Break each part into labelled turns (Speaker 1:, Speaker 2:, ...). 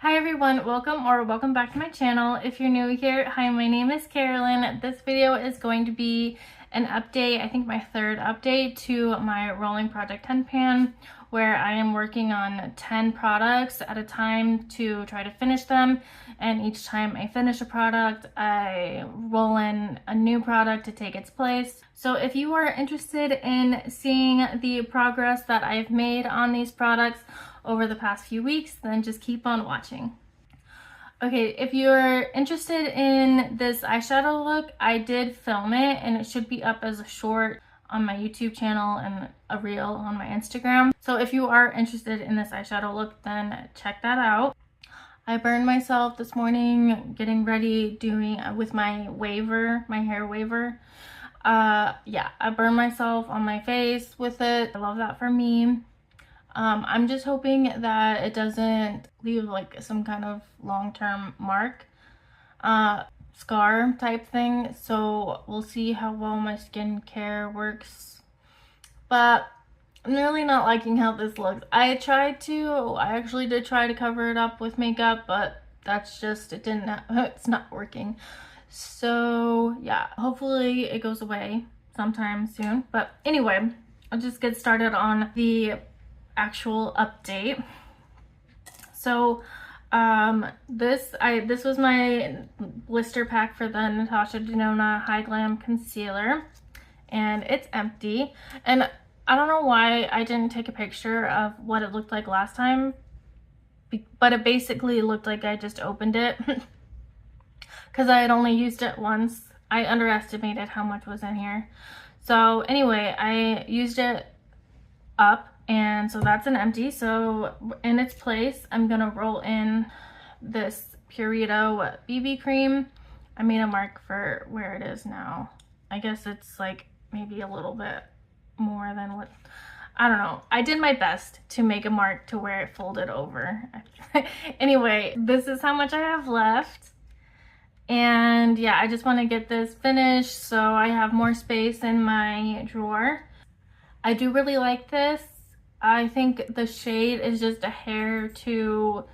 Speaker 1: Hi everyone, welcome back to my channel. If you're new here, hi, my name is Carolyn. This video is going to be an update, I think my third update to my Rolling Project 10 pan, where I am working on 10 products at a time to try to finish them. And each time I finish a product, I roll in a new product to take its place. So if you are interested in seeing the progress that I've made on these products over the past few weeks, then just keep on watching. Okay, if you're interested in this eyeshadow look, I did film it and it should be up as a short on my YouTube channel and a reel on my Instagram. So if you are interested in this eyeshadow look, then check that out. I burned myself this morning getting ready doing with my waver, my hair waver. Yeah, I burned myself on my face with it. I love that for me. I'm just hoping that it doesn't leave like some kind of long-term mark, scar type thing. So we'll see how well my skincare works. But I'm really not liking how this looks. I actually did try to cover it up with makeup, but that's just, it's not working. So yeah, hopefully it goes away sometime soon. But anyway, I'll just get started on the actual update. So this was my blister pack for the Natasha Denona High Glam Concealer, and it's empty. And I don't know why I didn't take a picture of what it looked like last time, but it basically looked like I just opened it because I had only used it once. I underestimated how much was in here. So anyway, I used it up, and so that's an empty. So in its place, I'm gonna roll in this Purito BB cream. I made a mark for where it is now. I guess it's like maybe a little bit more than what, I don't know. I did my best to make a mark to where it folded over. Anyway, this is how much I have left. And yeah, I just want to get this finished so I have more space in my drawer. I do really like this. I think the shade is just a hair too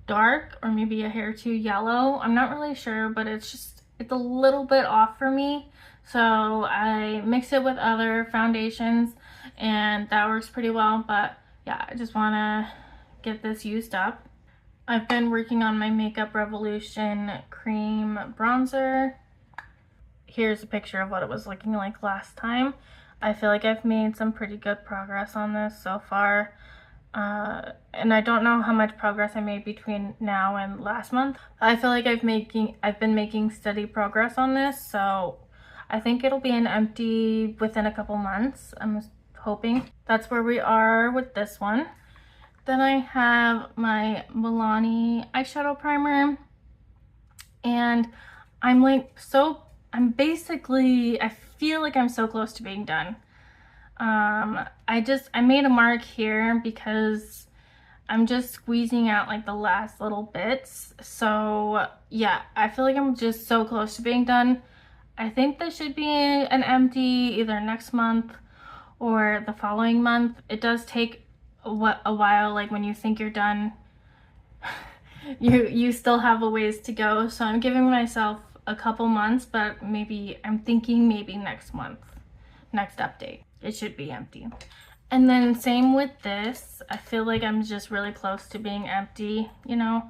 Speaker 1: dark, or maybe a hair too yellow. I'm not really sure, but it's a little bit off for me. So I mix it with other foundations and that works pretty well. But yeah, I just want to get this used up. I've been working on my Makeup Revolution cream bronzer. Here's a picture of what it was looking like last time. I feel like I've made some pretty good progress on this so far. And I don't know how much progress I made between now and last month. I feel like I've been making steady progress on this, so I think it'll be an empty within a couple months. I'm hoping. That's where we are with this one. Then I have my Milani eyeshadow primer, and I feel like I'm so close to being done. I made a mark here because I'm just squeezing out like the last little bits. So yeah, I feel like I'm just so close to being done. I think this should be an empty either next month or the following month. It does take a while, like when you think you're done, you still have a ways to go. So I'm giving myself a couple months, but I'm thinking maybe next month, next update, it should be empty. And then same with this. I feel like I'm just really close to being empty, you know?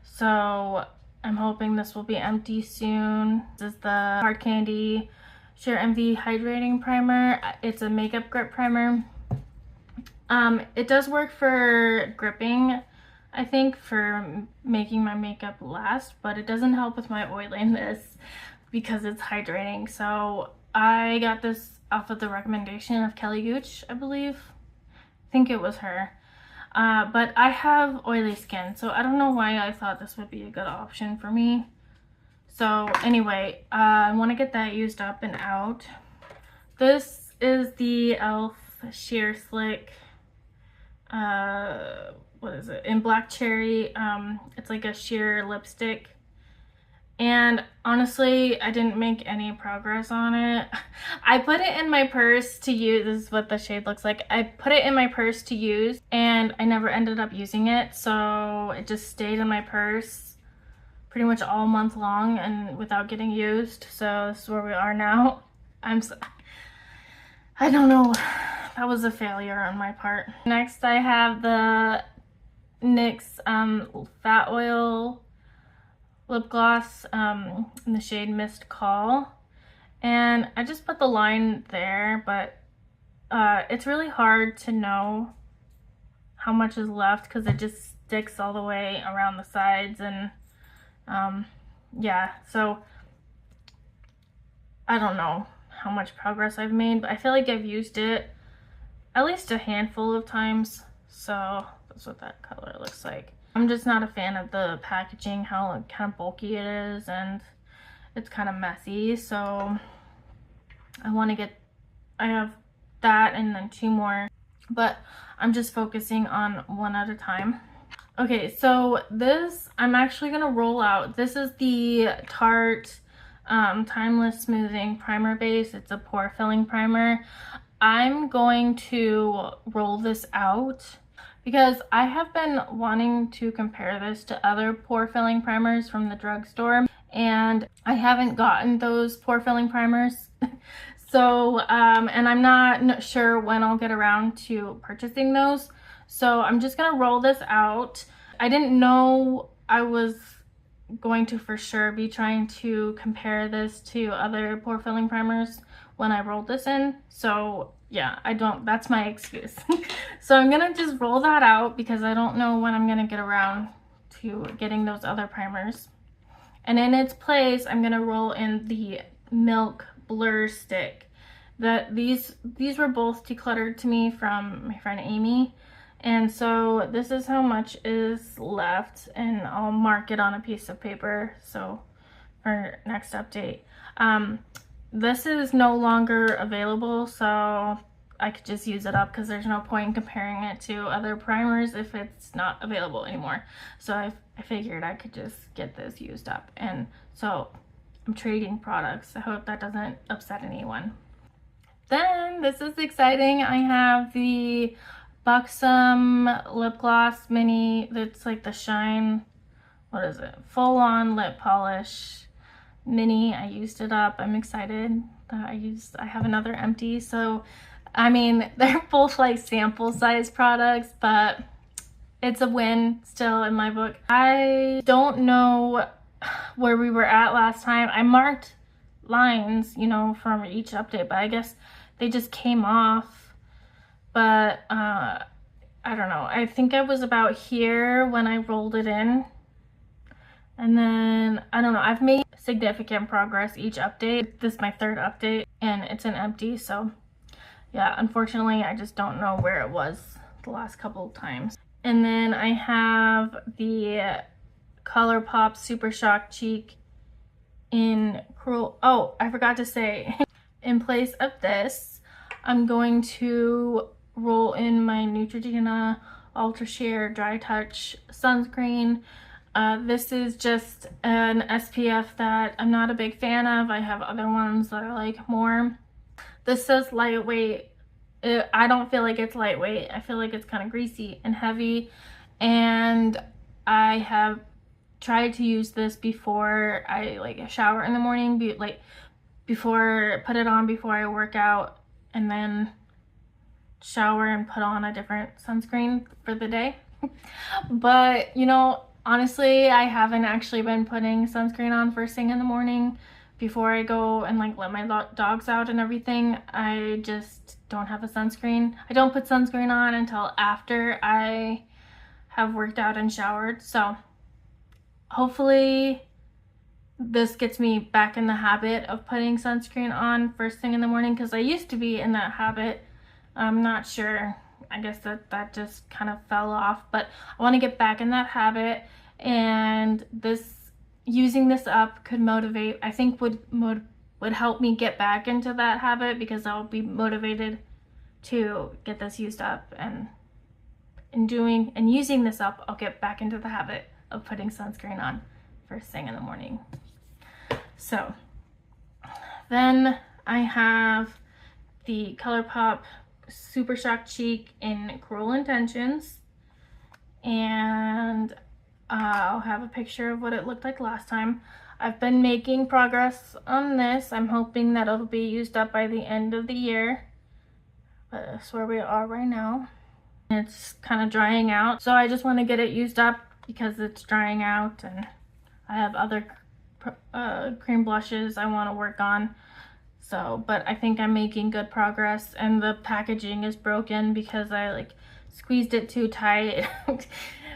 Speaker 1: So I'm hoping this will be empty soon. This is the Hard Candy Sheer Envy Hydrating Primer. It's a makeup grip primer. It does work for gripping, I think, for making my makeup last, but it doesn't help with my oiliness because it's hydrating. So I got this off of the recommendation of Kelly Gooch, I believe. I think it was her. But I have oily skin, so I don't know why I thought this would be a good option for me. So anyway, I want to get that used up and out. This is the e.l.f. Sheer Slick, what is it, in Black Cherry. It's like a sheer lipstick, And honestly, I didn't make any progress on it. I put it in my purse to use. This is what the shade looks like. I put it in my purse to use and I never ended up using it. So it just stayed in my purse pretty much all month long and without getting used. So this is where we are now. I don't know. That was a failure on my part. Next, I have the NYX Fat Oil lip gloss in the shade Mist Call, and I just put the line there, but it's really hard to know how much is left because it just sticks all the way around the sides, and yeah, so I don't know how much progress I've made, but I feel like I've used it at least a handful of times. So that's what that color looks like. I'm just not a fan of the packaging, how kind of bulky it is, and it's kind of messy. So I have that and then 2 more, but I'm just focusing on one at a time. Okay, so this I'm actually gonna roll out. This is the Tarte Timeless Smoothing Primer Base. It's a pore filling primer. I'm going to roll this out because I have been wanting to compare this to other pore filling primers from the drugstore, and I haven't gotten those pore filling primers. So, and I'm not sure when I'll get around to purchasing those. So I'm just gonna roll this out. I didn't know I was going to for sure be trying to compare this to other pore filling primers when I rolled this in. So yeah, that's my excuse. So I'm gonna just roll that out because I don't know when I'm gonna get around to getting those other primers. And in its place, I'm gonna roll in the Milk Blur Stick. These were both decluttered to me from my friend Amy. And so this is how much is left, and I'll mark it on a piece of paper so for next update. This is no longer available, so I could just use it up because there's no point in comparing it to other primers if it's not available anymore. So I figured I could just get this used up, and so I'm trading products. I hope that doesn't upset anyone. Then this is exciting. I have the Buxom lip gloss mini. That's like the Shine, what is it, full on lip polish mini. I used it up. I'm excited that I have another empty. So I mean, they're both like sample size products, but it's a win still in my book. I don't know where we were at last time. I marked lines, you know, from each update, but I guess they just came off. But I don't know. I think I was about here when I rolled it in. And then, I don't know. I've made significant progress each update. This is my 3rd update and it's an empty. So yeah, unfortunately, I just don't know where it was the last couple of times. And then I have the ColourPop Super Shock Cheek in Cruel. Oh, I forgot to say, in place of this, I'm going to roll in my Neutrogena Ultra Sheer Dry Touch sunscreen. This is just an SPF that I'm not a big fan of. I have other ones that I like more. This says lightweight. I don't feel like it's lightweight. I feel like it's kind of greasy and heavy, and I have tried to use this before I like shower in the morning, put it on before I work out, and then shower and put on a different sunscreen for the day. But you know, honestly, I haven't actually been putting sunscreen on first thing in the morning before I go and like let my dogs out and everything. I just don't have a sunscreen. I don't put sunscreen on until after I have worked out and showered. So hopefully this gets me back in the habit of putting sunscreen on first thing in the morning, because I used to be in that habit. I'm not sure. I guess that just kind of fell off, but I want to get back in that habit, and using this up could motivate, I think would help me get back into that habit, because I'll be motivated to get this used up, and using this up, I'll get back into the habit of putting sunscreen on first thing in the morning. So then I have the ColourPop Super Shock Cheek in Cruel Intentions, and I'll have a picture of what it looked like last time. I've been making progress on this. I'm hoping that it'll be used up by the end of the year, but that's where we are right now. It's kind of drying out, so I just want to get it used up because it's drying out, and I have other cream blushes I want to work on. So, but I think I'm making good progress, and the packaging is broken because I like squeezed it too tight.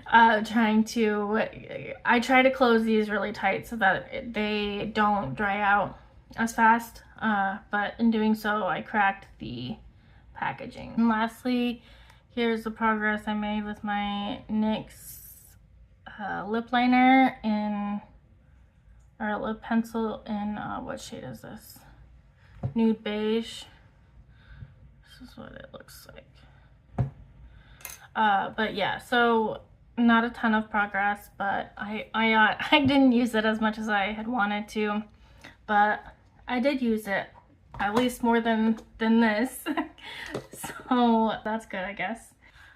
Speaker 1: I try to close these really tight so that they don't dry out as fast, but in doing so I cracked the packaging. And lastly, here's the progress I made with my NYX lip liner or lip pencil in, what shade is this? Nude beige. This is what it looks like. But yeah, so not a ton of progress, but I didn't use it as much as I had wanted to, but I did use it at least more than this. So that's good, I guess.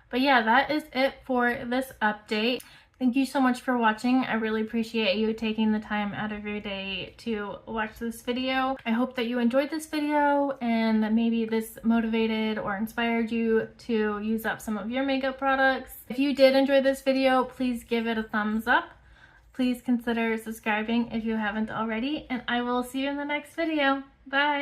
Speaker 1: But yeah, that is it for this update. Thank you so much for watching. I really appreciate you taking the time out of your day to watch this video. I hope that you enjoyed this video and that maybe this motivated or inspired you to use up some of your makeup products. If you did enjoy this video, please give it a thumbs up. Please consider subscribing if you haven't already, and I will see you in the next video. Bye!